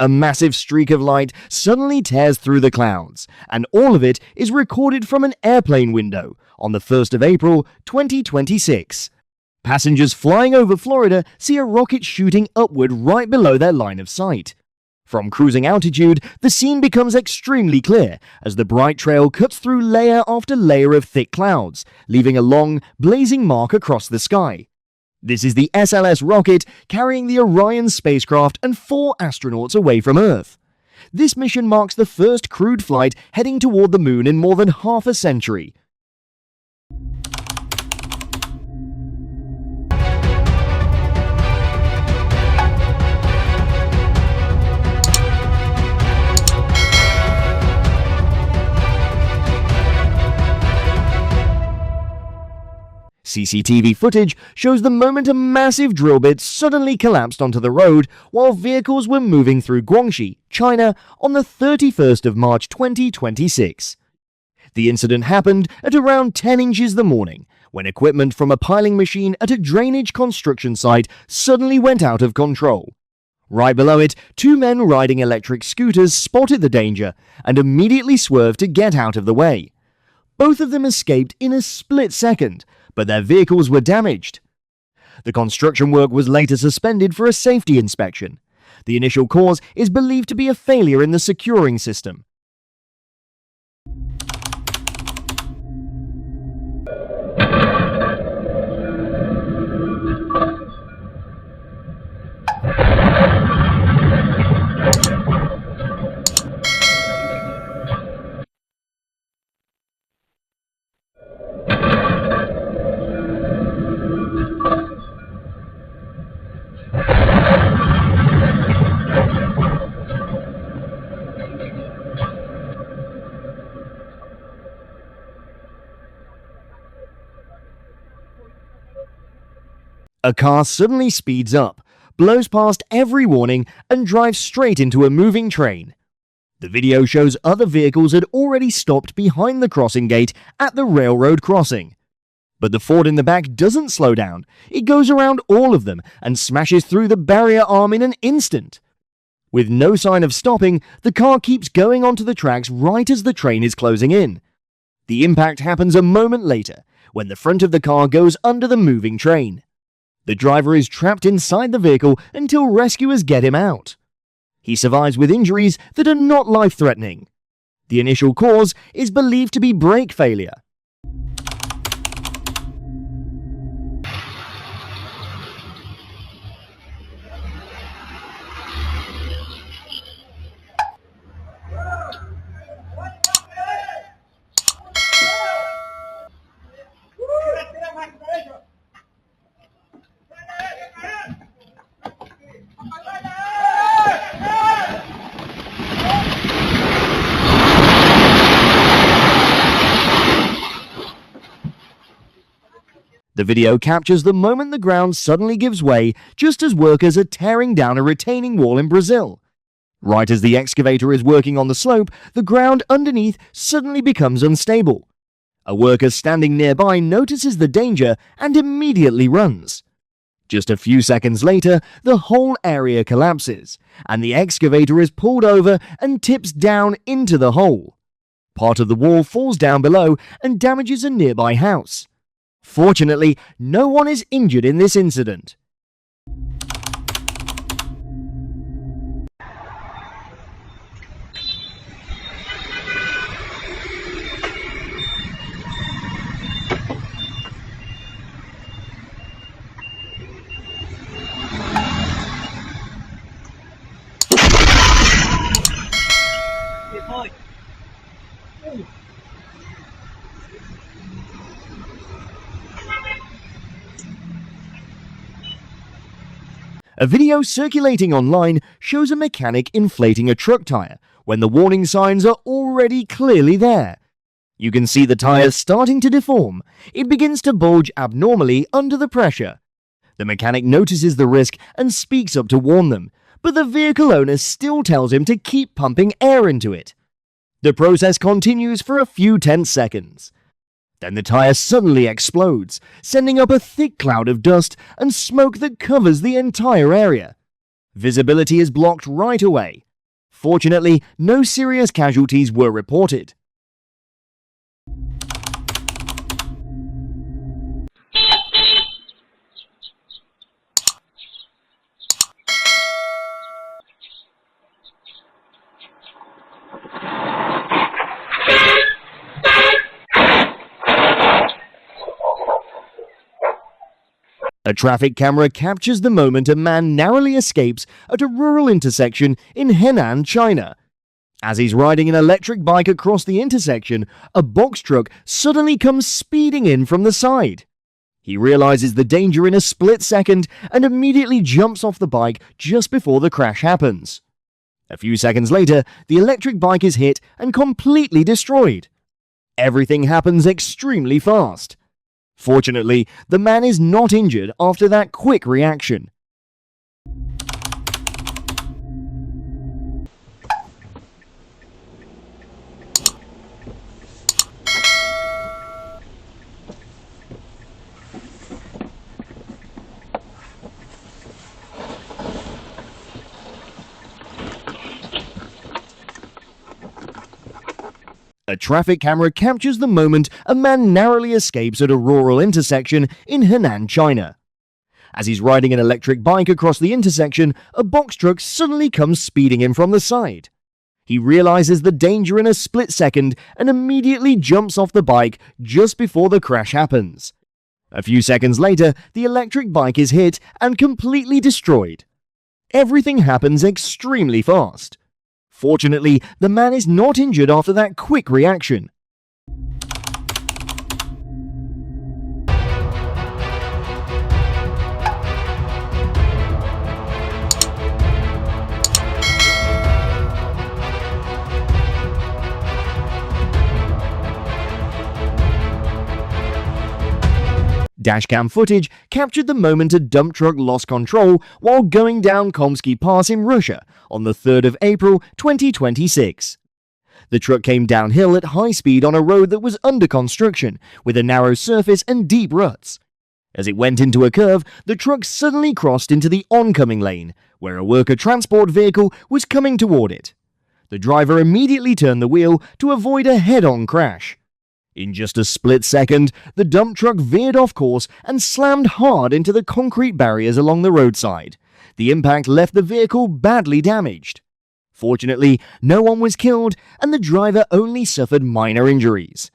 A massive streak of light suddenly tears through the clouds, and all of it is recorded from an airplane window on the 1st of April, 2026. Passengers flying over Florida see a rocket shooting upward right below their line of sight. From cruising altitude, the scene becomes extremely clear as the bright trail cuts through layer after layer of thick clouds, leaving a long, blazing mark across the sky. This is the SLS rocket carrying the Orion spacecraft and 4 astronauts away from Earth. This mission marks the first crewed flight heading toward the moon in more than half a century. CCTV footage shows the moment a massive drill bit suddenly collapsed onto the road while vehicles were moving through Guangxi, China, on the 31st of March 2026. The incident happened at around 10 inches the morning, when equipment from a piling machine at a drainage construction site suddenly went out of control. Right below it, 2 men riding electric scooters spotted the danger and immediately swerved to get out of the way. Both of them escaped in a split second, but their vehicles were damaged. The construction work was later suspended for a safety inspection. The initial cause is believed to be a failure in the securing system. A car suddenly speeds up, blows past every warning, and drives straight into a moving train. The video shows other vehicles had already stopped behind the crossing gate at the railroad crossing. But the Ford in the back doesn't slow down. It goes around all of them and smashes through the barrier arm in an instant. With no sign of stopping, the car keeps going onto the tracks right as the train is closing in. The impact happens a moment later, when the front of the car goes under the moving train. The driver is trapped inside the vehicle until rescuers get him out. He survives with injuries that are not life-threatening. The initial cause is believed to be brake failure. The video captures the moment the ground suddenly gives way just as workers are tearing down a retaining wall in Brazil. Right as the excavator is working on the slope, the ground underneath suddenly becomes unstable. A worker standing nearby notices the danger and immediately runs. Just a few seconds later, the whole area collapses, and the excavator is pulled over and tips down into the hole. Part of the wall falls down below and damages a nearby house. Fortunately, no one is injured in this incident. A video circulating online shows a mechanic inflating a truck tire when the warning signs are already clearly there. You can see the tire starting to deform. It begins to bulge abnormally under the pressure. The mechanic notices the risk and speaks up to warn them, but the vehicle owner still tells him to keep pumping air into it. The process continues for a few tense seconds. Then the tire suddenly explodes, sending up a thick cloud of dust and smoke that covers the entire area. Visibility is blocked right away. Fortunately, no serious casualties were reported. A traffic camera captures the moment a man narrowly escapes at a rural intersection in Henan, China. As he's riding an electric bike across the intersection, a box truck suddenly comes speeding in from the side. He realizes the danger in a split second and immediately jumps off the bike just before the crash happens. A few seconds later, the electric bike is hit and completely destroyed. Everything happens extremely fast. Fortunately, the man is not injured after that quick reaction. A traffic camera captures the moment a man narrowly escapes at a rural intersection in Henan, China. As he's riding an electric bike across the intersection, a box truck suddenly comes speeding in from the side. He realizes the danger in a split second and immediately jumps off the bike just before the crash happens. A few seconds later, the electric bike is hit and completely destroyed. Everything happens extremely fast. Fortunately, the man is not injured after that quick reaction. Dashcam footage captured the moment a dump truck lost control while going down Komsky Pass in Russia on the 3rd of April 2026. The truck came downhill at high speed on a road that was under construction, with a narrow surface and deep ruts. As it went into a curve, the truck suddenly crossed into the oncoming lane, where a worker transport vehicle was coming toward it. The driver immediately turned the wheel to avoid a head-on crash. In just a split second, the dump truck veered off course and slammed hard into the concrete barriers along the roadside. The impact left the vehicle badly damaged. Fortunately, no one was killed and the driver only suffered minor injuries.